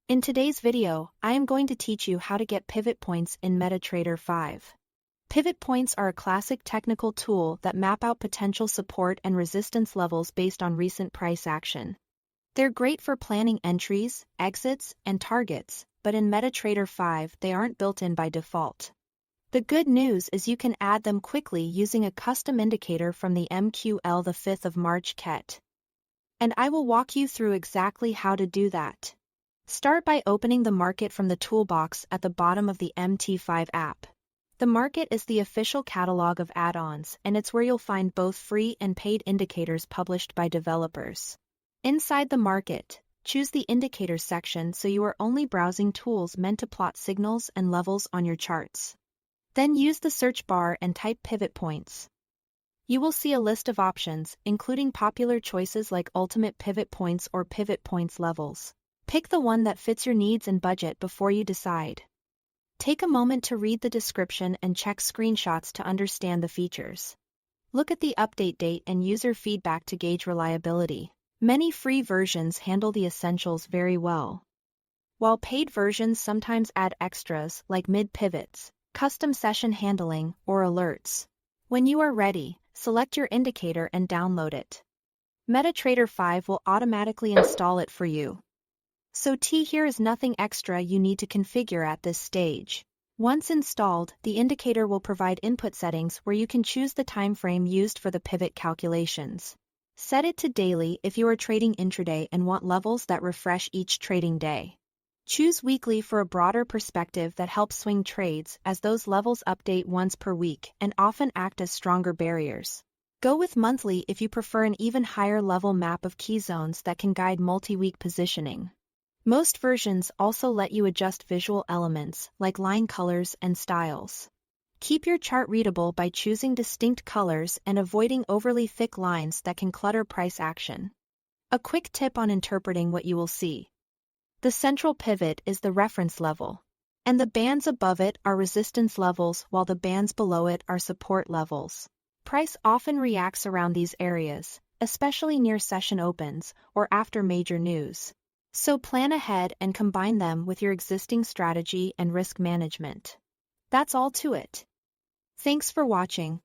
In today's video, I am going to teach you how to get pivot points in MetaTrader 5. Pivot points are a classic technical tool that map out potential support and resistance levels based on recent price action. They're great for planning entries, exits, and targets, but in MetaTrader 5 they aren't built in by default. The good news is you can add them quickly using a custom indicator from the MQL the 5th of March kit. And I will walk you through exactly how to do that. Start by opening the market from the toolbox at the bottom of the MT5 app. The market is the official catalog of add-ons, and it's where you'll find both free and paid indicators published by developers. Inside the market, choose the Indicators section so you are only browsing tools meant to plot signals and levels on your charts. Then use the search bar and type pivot points. You will see a list of options, including popular choices like ultimate pivot points or pivot points levels. Pick the one that fits your needs and budget before you decide. Take a moment to read the description and check screenshots to understand the features. Look at the update date and user feedback to gauge reliability. Many free versions handle the essentials very well, while paid versions sometimes add extras like mid-pivots, custom session handling, or alerts. When you are ready, select your indicator and download it. MetaTrader 5 will automatically install it for you. So here is nothing extra you need to configure at this stage. Once installed, the indicator will provide input settings where you can choose the time frame used for the pivot calculations. Set it to daily if you are trading intraday and want levels that refresh each trading day. Choose weekly for a broader perspective that helps swing trades, as those levels update once per week and often act as stronger barriers. Go with monthly if you prefer an even higher level map of key zones that can guide multi-week positioning. Most versions also let you adjust visual elements like line colors and styles. Keep your chart readable by choosing distinct colors and avoiding overly thick lines that can clutter price action. A quick tip on interpreting what you will see. The central pivot is the reference level, and the bands above it are resistance levels while the bands below it are support levels. Price often reacts around these areas, especially near session opens or after major news. So plan ahead and combine them with your existing strategy and risk management. That's all to it. Thanks for watching.